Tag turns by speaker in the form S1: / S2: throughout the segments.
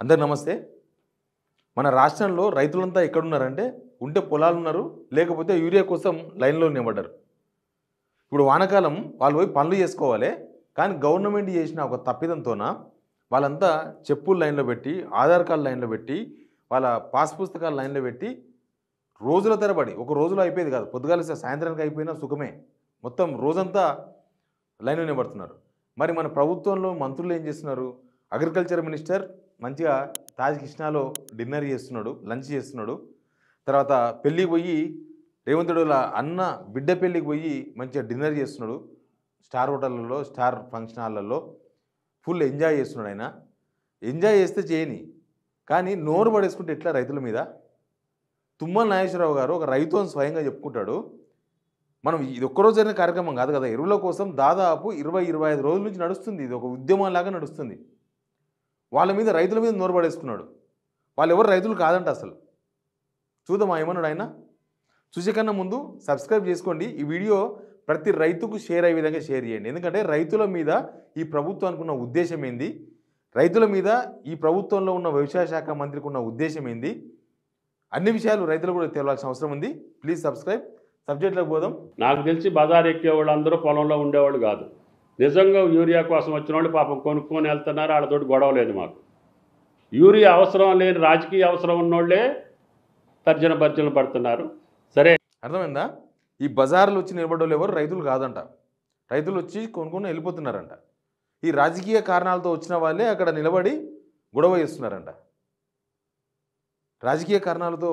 S1: అందరు నమస్తే. మన రాష్ట్రంలో రైతులంతా ఎక్కడున్నారంటే ఉంటే పొలాలు ఉన్నారు, లేకపోతే యూరియా కోసం లైన్లో నిలబడ్డారు. ఇప్పుడు వానాకాలం వాళ్ళు పోయి పనులు చేసుకోవాలి, కానీ గవర్నమెంట్ చేసిన ఒక తప్పిదంతోన వాళ్ళంతా చెప్పులు లైన్లో పెట్టి, ఆధార్ కార్డు లైన్లో పెట్టి, వాళ్ళ పాస్ పుస్తకాలు లైన్లో పెట్టి రోజుల తరబడి, ఒక రోజులో అయిపోయేది కాదు, పొద్దుగాల సాయంత్రానికి అయిపోయినా సుఖమే, మొత్తం రోజంతా లైన్లో నిలబడుతున్నారు. మరి మన ప్రభుత్వంలో మంత్రులు ఏం చేస్తున్నారు? అగ్రికల్చర్ మినిస్టర్ మంచిగా తాజ్ కృష్ణాలో డిన్నర్ చేస్తున్నాడు, లంచ్ చేస్తున్నాడు. తర్వాత పెళ్ళికి పోయి రేవంత్ రెడ్డి అన్న బిడ్డ పెళ్ళికి పోయి మంచిగా డిన్నర్ చేస్తున్నాడు, స్టార్ హోటళ్ళలో, స్టార్ ఫంక్షన్ హాళ్ళల్లో ఫుల్ ఎంజాయ్ చేస్తున్నాడు. ఆయన ఎంజాయ్ చేస్తే చేయని, కానీ నోరు పడేసుకుంటే ఎట్లా రైతుల మీద? తుమ్మల నాగేశ్వరరావు గారు ఒక రైతు అని స్వయంగా చెప్పుకుంటాడు. మనం ఇది ఒక్కరోజు జరిగిన కార్యక్రమం కాదు కదా, ఎరువుల కోసం దాదాపు 20-25 రోజుల నుంచి నడుస్తుంది. ఇది ఒక ఉద్యమంలాగా నడుస్తుంది. వాళ్ళ మీద, రైతుల మీద నోరు పడేసుకున్నాడు. వాళ్ళు ఎవరు రైతులు కాదంట అసలు. చూద్దామా ఏమన్నాడు ఆయన? చూసే కన్నా ముందు సబ్స్క్రైబ్ చేసుకోండి. ఈ వీడియో ప్రతి రైతుకు షేర్ అయ్యే విధంగా షేర్ చేయండి. ఎందుకంటే రైతుల మీద ఈ ప్రభుత్వానికి ఉన్న ఉద్దేశం ఏంది, రైతుల మీద ఈ ప్రభుత్వంలో ఉన్న వ్యవసాయ శాఖ మంత్రికి ఉన్న ఉద్దేశం ఏంది, అన్ని విషయాలు రైతులు కూడా తెలియాల్సిన అవసరం ఉంది. Please subscribe. సబ్జెక్ట్లోకి పోదాం.
S2: నాకు తెలిసి బజార్ ఎక్కేవాళ్ళు అందరూ పొలంలో ఉండేవాళ్ళు కాదు. నిజంగా యూరియా కోసం వచ్చిన వాళ్ళు పాపం కొనుక్కొని వెళ్తున్నారు, వాళ్ళతోటి గొడవ లేదు మాకు. యూరియా అవసరం లేని, రాజకీయ అవసరం ఉన్నోళ్ళే తర్జన భర్జనలు పడుతున్నారు. సరే,
S1: అర్థమైందా? ఈ బజార్లు వచ్చి నిలబడ్డోళ్ళు ఎవరు రైతులు కాదంట. రైతులు వచ్చి కొనుక్కొని వెళ్ళిపోతున్నారంట. ఈ రాజకీయ కారణాలతో వచ్చిన వాళ్ళే అక్కడ నిలబడి గొడవ చేస్తున్నారంట. రాజకీయ కారణాలతో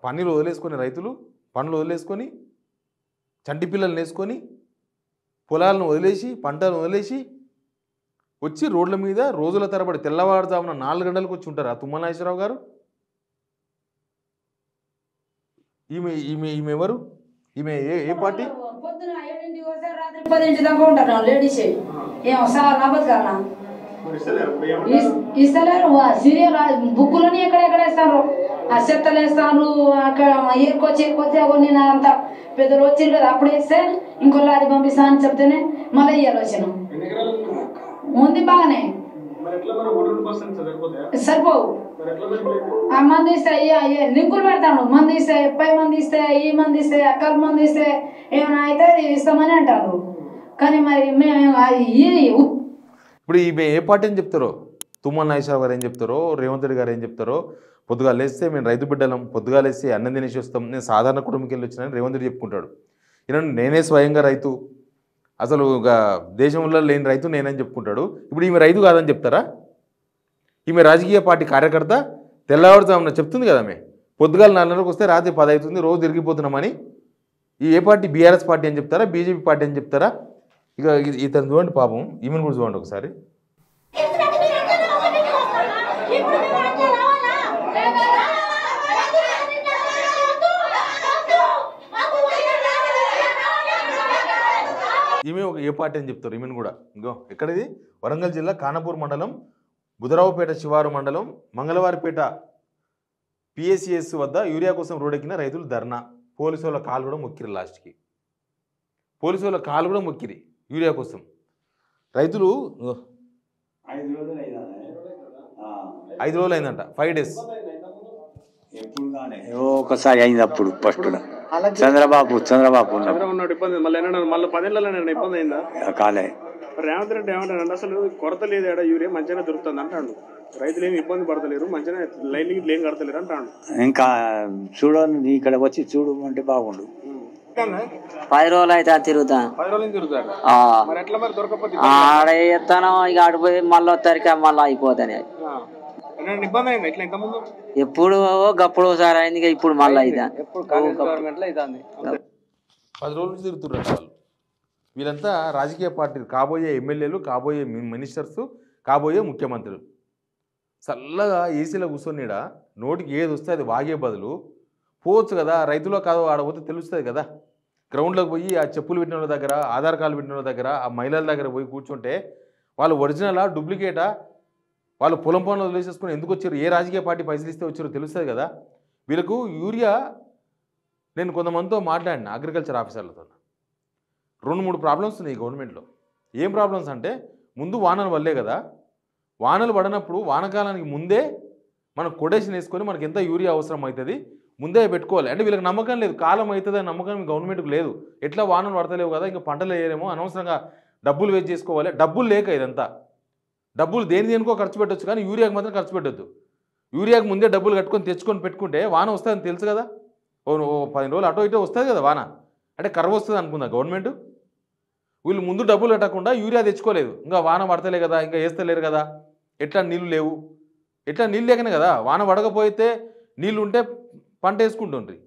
S1: పనులు వదిలేసుకొని, రైతులు పనులు వదిలేసుకొని, చంటి పిల్లల్ని వేసుకొని, పొలాలను వదిలేసి, పంటలను వదిలేసి వచ్చి రోడ్ల మీద రోజుల తరబడి తెల్లవారుజామున 4 గంటలకు వచ్చి ఉంటారు. ఆ తుమ్మల నాగేశ్వరరావు గారు, ఈమె ఎవరు? ఈమె ఏ పార్టీ?
S3: ఇస్తలేరు. సీరియల్ బుక్కులని ఎక్కడెక్కడ వేస్తారు, ఆ చెత్తలు వేస్తారు, అక్కడ ఏరుకొచ్చి నేను అంతా పెద్దలు వచ్చారు కదా, అప్పుడు వేస్తే ఇంకోళ్ళు అది పంపిస్తా అని చెప్తేనే మళ్ళీ ఇయ్యాలి వచ్చిన ఉంది బాగానే సరిపోవు. ఆ మంది ఇస్తే లింకులు పెడతాడు, మంది ఇస్తే 30 మంది ఇస్తే, ఈ మంది ఇస్తే, అక్కల మంది ఇస్తే ఏమైనా అయితే ఇస్తామని అంటారు. కానీ మరి మేము
S1: ఇప్పుడు ఈమె ఏ పార్టీ అని చెప్తారో, తుమ్మల నాగేశ్వరరావు గారు ఏం చెప్తారో, రేవంత్ రెడ్డి గారు ఏం చెప్తారో, పొద్దుగా లేస్తే మేము రైతు బిడ్డలం, పొద్దుగా లేస్తే అన్నం తినేసి వస్తాం, నేను సాధారణ కుటుంబంకి వెళ్ళి వచ్చినాను రేవంత్ రెడ్డి చెప్పుకుంటాడు. ఈయన నేనే స్వయంగా రైతు, అసలు దేశంలో లేని రైతు నేనని చెప్పుకుంటాడు. ఇప్పుడు ఈమె రైతు కాదని చెప్తారా? ఈమె రాజకీయ పార్టీ కార్యకర్త. తెల్లవారుజామున చెప్తుంది కదా, ఆమె పొద్దుగాల 4:30కు వస్తే రాత్రి 10 అవుతుంది, రోజు తిరిగిపోతున్నామని. ఈ ఏ పార్టీ? బీఆర్ఎస్ పార్టీ అని చెప్తారా, బీజేపీ పార్టీ అని చెప్తారా? ఇక ఇతను చూడండి పాపం, ఈమెను కూడా చూడండి ఒకసారి. ఈమె ఒక ఏ పార్టీ అని చెప్తారు, ఈమెను కూడా. ఇంకో ఎక్కడిది? వరంగల్ జిల్లా ఖానాపూర్ మండలం, బుధరావుపేట శివారు మండలం, మంగళవారిపేట పిఎస్సిఎస్ వద్ద యూరియా కోసం రోడ్డెక్కిన రైతులు ధర్నా. పోలీసు వాళ్ళ కాలు కూడా మొక్కిరి. లాస్ట్కి పోలీసు వాళ్ళ కాలు కూడా మొక్కిరి యూరియా కోసం. రైతులు 5 రోజులు అయిందంట, 5 days.
S4: ఒకసారి అయింది అప్పుడు ఫస్ట్ చంద్రబాబు
S2: ఉన్నాడు ఇబ్బంది. మళ్ళీ 10 ఏళ్ళ ఇబ్బంది అయిందా?
S4: కాలే.
S2: రేవంత్ రెడ్డి ఏమంటాడు? అసలు కొరత లేదు, ఏడా యూరియా మంచిగానే దొరుకుతుంది అంటాడు. రైతులు ఏమి ఇబ్బంది పడతలేరు, మంచిగా లైన్ ఏం కడతలేరు అంటాడు.
S4: ఇంకా చూడండి, ఇక్కడ వచ్చి చూడు అంటే బాగుండు.
S5: 10 రోజులు అయితే తిరుగుతా.
S2: 10 రోజులు తిరుగుతారు. మరి ఎట్లా మరి దొరకపోతే
S5: ఆడ ఎత్తాను, ఇక ఆడిపోయి మళ్ళీ వస్తారిక మళ్ళీ అయిపోతాయి.
S2: ఇబ్బంది అయింది ఇట్లా ఇంతకుముందు?
S5: ఎప్పుడు గప్పుడు ఒకసారి అయింది, ఇప్పుడు మళ్ళీ అయితే
S1: 10 రోజుల నుంచి తిరుగుతున్నారు వాళ్ళు. వీళ్ళంతా రాజకీయ పార్టీలు, కాబోయే ఎమ్మెల్యేలు, కాబోయే మినిస్టర్స్, కాబోయే ముఖ్యమంత్రులు. చల్లగా ఏసీలో కూర్చొనిడా నోటికి ఏది వస్తే అది వాగే బదులు పోవచ్చు కదా. రైతులో కాదు ఆడపోతే తెలుస్తుంది కదా. గ్రౌండ్లోకి పోయి ఆ చెప్పులు పెట్టిన వాళ్ళ దగ్గర, ఆధార్ కార్డులు పెట్టిన వాళ్ళ దగ్గర, ఆ మహిళల దగ్గర పోయి కూర్చుంటే వాళ్ళు ఒరిజినలా డూప్లికేటా, వాళ్ళు పొలం పనులు వదిలేసేసుకుని ఎందుకు వచ్చారు, ఏ రాజకీయ పార్టీ పైసలు ఇస్తే వచ్చారో తెలుస్తుంది కదా. వీళ్ళకు యూరియా, నేను కొంతమందితో మాట్లాడిన అగ్రికల్చర్ ఆఫీసర్లతో, 2-3 ప్రాబ్లమ్స్ ఉన్నాయి గవర్నమెంట్లో. ఏం ప్రాబ్లమ్స్ అంటే, ముందు వానలు వల్లే కదా, వానలు పడినప్పుడు వానకాలానికి ముందే మనం కొటేషన్ వేసుకొని మనకి ఎంత యూరియా అవసరం అవుతుంది ముందే పెట్టుకోవాలి. అంటే వీళ్ళకి నమ్మకం లేదు, కాలం అవుతుంది అని నమ్మకం గవర్నమెంట్కి లేదు. ఎట్లా వానలు పడతలేవు కదా, ఇంకా పంటలు వేయలేమో, అనవసరంగా డబ్బులు వేస్ట్ చేసుకోవాలి. డబ్బులు లేక ఇదంతా, డబ్బులు దేనికో ఖర్చు పెట్టవచ్చు కానీ యూరియాకి మాత్రం ఖర్చు పెట్టద్దు. యూరియాకి ముందే డబ్బులు కట్టుకొని తెచ్చుకొని పెట్టుకుంటే వాన వస్తుందని తెలుసు కదా, ఓ 10 రోజులు అటో ఇటో వస్తుంది కదా వాన, అంటే కరువు వస్తుంది అనుకుందా గవర్నమెంట్. వీళ్ళు ముందు డబ్బులు కట్టకుండా యూరియా తెచ్చుకోలేదు, ఇంకా వాన పడతలే కదా, ఇంకా వేస్తలేరు కదా, ఎట్లా నీళ్ళు లేవు, ఎట్లా నీళ్ళు లేకనే కదా, వాన పడకపోతే నీళ్ళు ఉంటే పంట వేసుకుంటుండ్రి.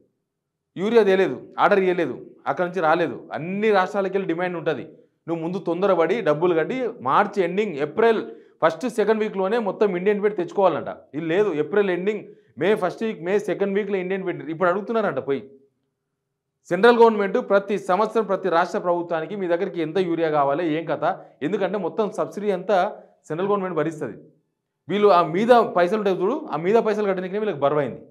S1: యూరియా తేలేదు, ఆర్డర్ ఇవ్వలేదు, అక్కడి నుంచి రాలేదు, అన్ని రాష్ట్రాలకి వెళ్ళి డిమాండ్ ఉంటుంది. నువ్వు ముందు తొందరపడి డబ్బులు కట్టి March ending April first second వీక్లోనే మొత్తం ఇండియన్ పెట్టి తెచ్చుకోవాలంట. ఇది లేదు, April ending May first week May second వీక్లో ఇండియన్ పెట్టి ఇప్పుడు అడుగుతున్నారంట పోయి. సెంట్రల్ గవర్నమెంట్ ప్రతి సంవత్సరం ప్రతి రాష్ట్ర ప్రభుత్వానికి మీ దగ్గరికి ఎంత యూరియా కావాలి ఏం కథ, ఎందుకంటే మొత్తం సబ్సిడీ అంతా సెంట్రల్ గవర్నమెంట్ భరిస్తుంది. వీళ్ళు ఆ మీద పైసలు ఉంటాయి చూడు, ఆ మీద పైసలు కట్టడానికి వీళ్ళకి బరువైంది.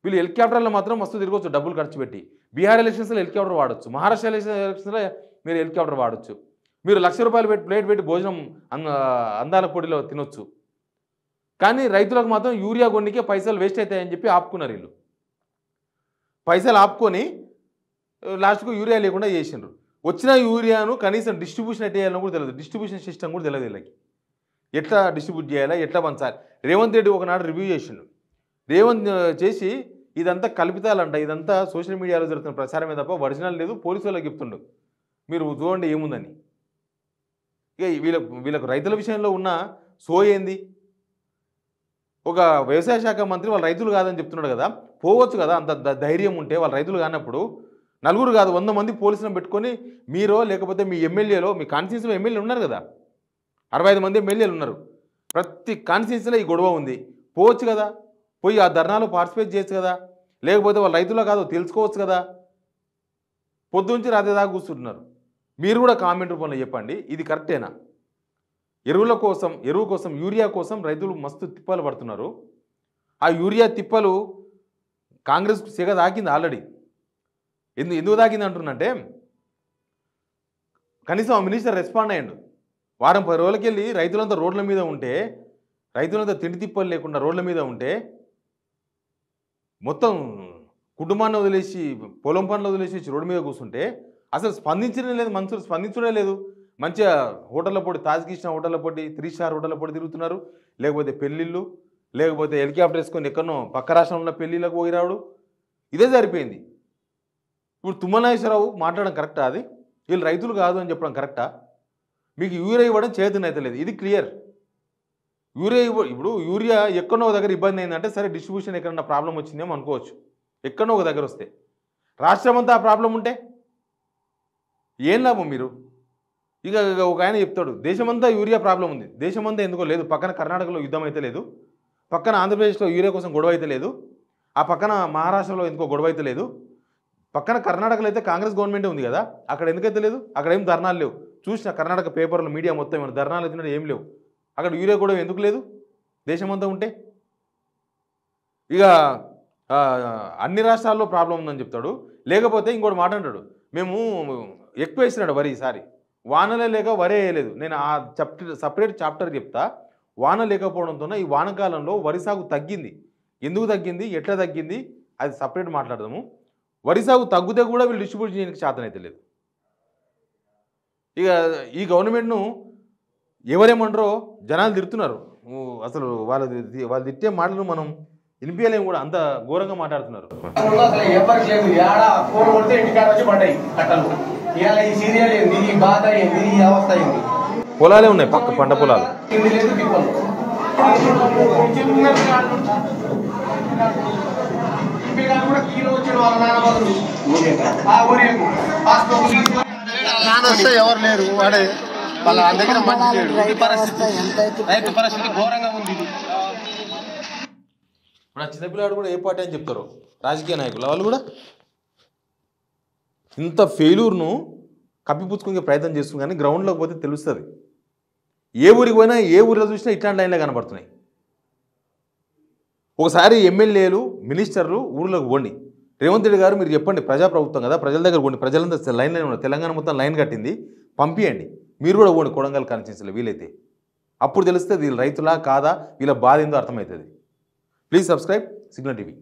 S1: వీళ్ళు హెలికాప్టర్లో మాత్రం మస్తు తిరగవచ్చు డబ్బులు ఖర్చు పెట్టి. బీహార్ ఎలక్షన్స్లో హెలికాప్టర్ వాడచ్చు, మహారాష్ట్ర ఎలక్షన్స్లో మీరు హెలికాప్టర్ వాడచ్చు, మీరు ₹1,00,000 పెట్టి ప్లేట్ పెట్టి భోజనం అందాల పొడిలో తినొచ్చు. కానీ రైతులకు మాత్రం యూరియా కొన్నికే పైసలు వేస్ట్ అవుతాయని చెప్పి ఆపుకున్నారు. వీళ్ళు పైసలు ఆపుకొని లాస్ట్కు యూరియా లేకుండా చేసిండ్రు. వచ్చిన యూరియాను కనీసం డిస్ట్రిబ్యూషన్ ఎట్లా చేయాలని కూడా తెలియదు, డిస్ట్రిబ్యూషన్ సిస్టమ్ కూడా తెలియదు వీళ్ళకి, ఎట్లా డిస్ట్రిబ్యూట్ చేయాలా ఎట్లా పంచాలి. రేవంత్ రెడ్డి ఒకనాడు రివ్యూ చేసిండు, రేవంత్ చేసి ఇదంతా కల్పితాలంట, ఇదంతా సోషల్ మీడియాలో జరుగుతున్న ప్రచారమే తప్ప ఒరిజినల్ లేదు, పోలీసు వాళ్ళకి చెప్తుండు మీరు చూడండి ఏముందని. ఇక వీళ్ళకు రైతుల విషయంలో ఉన్న సో ఏంది, ఒక వ్యవసాయ శాఖ మంత్రి వాళ్ళు రైతులు కాదని చెప్తున్నాడు కదా, పోవచ్చు కదా అంత ధైర్యం ఉంటే. వాళ్ళు రైతులు కానప్పుడు నలుగురు కాదు 100 మంది పోలీసులను పెట్టుకొని మీరో లేకపోతే మీ ఎమ్మెల్యేలో, మీ కాన్స్టిట్యూన్సీలో ఎమ్మెల్యేలు ఉన్నారు కదా, 65 మంది ఎమ్మెల్యేలు ఉన్నారు, ప్రతి కాన్స్టిట్యూన్సీలో ఈ గొడవ ఉంది, పోవచ్చు కదా, పోయి ఆ ధర్నాలో పార్టిసిపేట్ చేయొచ్చు కదా, లేకపోతే వాళ్ళు రైతులో కాదో తెలుసుకోవచ్చు కదా. పొద్దుంచి రాత్రి దాకా కూర్చుంటున్నారు. మీరు కూడా కామెంట్ రూపంలో చెప్పండి, ఇది కరెక్టేనా? ఎరువు కోసం యూరియా కోసం రైతులు మస్తు తిప్పలు పడుతున్నారు. ఆ యూరియా తిప్పలు కాంగ్రెస్కు సిగ తాకింది ఆల్రెడీ. ఎందుకు తాకింది అంటున్నంటే, కనీసం ఆ మినిస్టర్ రెస్పాండ్ అయ్యాడు. వారం 10 రోజులకి వెళ్ళి రైతులంతా రోడ్ల మీద ఉంటే, రైతులంతా తిండి తిప్పలు లేకుండా రోడ్ల మీద ఉంటే, మొత్తం కుటుంబాన్ని వదిలేసి పొలం పనులు వదిలేసి రోడ్డు మీద కూర్చుంటే అసలు స్పందించడం లేదు, మనుషులు స్పందించడం లేదు. మంచిగా హోటళ్ళ పొడి, తాజ్కృష్ణ హోటళ్ళ పొడి, 3 స్టార్ హోటళ్ళ పొడి తిరుగుతున్నారు, లేకపోతే పెళ్ళిళ్ళు, లేకపోతే హెలికాప్టర్ వేసుకొని ఎక్కడనో పక్క రాష్ట్రంలో ఉన్న పెళ్ళిళ్ళకు పోయి రావడు, ఇదే సరిపోయింది. ఇప్పుడు తుమ్మల నాగేశ్వరరావు మాట్లాడడం కరెక్టా? అది వీళ్ళు రైతులు కాదు అని చెప్పడం కరెక్టా? మీకు యూరియా ఇవ్వడం చేతనైతే లేదు, ఇది క్లియర్. ఇప్పుడు యూరియా ఎక్కడో ఒక దగ్గర ఇబ్బంది అయిందంటే సరే, డిస్ట్రిబ్యూషన్ ఎక్కడన్నా ప్రాబ్లం వచ్చిందేమో అనుకోవచ్చు, ఎక్కడో ఒక దగ్గర వస్తే. రాష్ట్రం అంతా ఆ ప్రాబ్లం ఉంటే ఏం లాభం మీరు? ఇక ఒక ఆయన చెప్తాడు దేశమంతా యూరియా ప్రాబ్లం ఉంది, దేశమంతా ఎందుకో లేదు, పక్కన కర్ణాటకలో యుద్ధం అయితే లేదు, పక్కన ఆంధ్రప్రదేశ్లో యూరియా కోసం గొడవ అయితే లేదు, ఆ పక్కన మహారాష్ట్రలో ఎందుకో గొడవ అయితే లేదు, పక్కన కర్ణాటకలో అయితే కాంగ్రెస్ గవర్నమెంటే ఉంది కదా, అక్కడ ఎందుకైతే లేదు? అక్కడ ఏం ధర్నాలు లేవు. చూసిన కర్ణాటక పేపర్లు మీడియా మొత్తం ఏమైనా ధర్నాలు అయితే ఏం లేవు. అక్కడ యూరియా గొడవ ఎందుకు లేదు దేశమంతా ఉంటే? ఇక అన్ని రాష్ట్రాల్లో ప్రాబ్లం ఉందని చెప్తాడు. లేకపోతే ఇంకోటి మాట అంటాడు, మేము ఎక్కువ వేసినాడు వరి ఈసారి, వానలే లేక వరే వేయలేదు. నేను ఆ సపరేట్ చాప్టర్ చెప్తా. వాన లేకపోవడంతో ఈ వానకాలంలో వరి సాగు తగ్గింది, ఎందుకు తగ్గింది, ఎట్లా తగ్గింది, అది సపరేట్ మాట్లాడదాము. వరి సాగు తగ్గితే కూడా వీళ్ళు డిస్ట్రిబ్యూట్ చేయడానికి శాతం లేదు. ఇక ఈ గవర్నమెంట్ను ఎవరేమంటారో జనాలు తిడుతున్నారు. అసలు వాళ్ళు తిట్టే మాటలు మనం వినిపించలేము కూడా, అంత ఘోరంగా మాట్లాడుతున్నారు. పొలాలే ఉన్నాయి, పక్క పంట పొలాలు.
S6: ఎవరు లేరు, వాడే వాళ్ళ దగ్గర మంచి రైతు పరిస్థితి ఘోరంగా ఉంది.
S1: మన చిన్నపిల్లాడు కూడా ఏ పార్టీ అని చెప్తారు రాజకీయ నాయకులు, వాళ్ళు కూడా ఇంత ఫెయిల్యూర్ను కప్పిపుచ్చుకునే ప్రయత్నం చేస్తుంది. కానీ గ్రౌండ్లోకి పోతే తెలుస్తుంది. ఏ ఊరికి పోయినా ఏ ఊరిలో చూసినా ఇట్లాంటి లైన్లే కనబడుతున్నాయి. ఒకసారి ఎమ్మెల్యేలు మినిస్టర్లు ఊళ్ళోకి పోండి, రేవంత్ రెడ్డి గారు మీరు చెప్పండి, ప్రజాప్రభుత్వం కదా, ప్రజల దగ్గర పోండి, ప్రజలంతా లైన్లో ఉన్నారు, తెలంగాణ మొత్తం లైన్ కట్టింది, పంపియండి. మీరు కూడా పోండి కొడంగల్ కాన్స్టిట్యూన్సీలో వీలైతే. అప్పుడు తెలిస్తే వీళ్ళు రైతులా కాదా, వీళ్ళ బాధ ఏందో అర్థమవుతుంది. Please subscribe signal TV.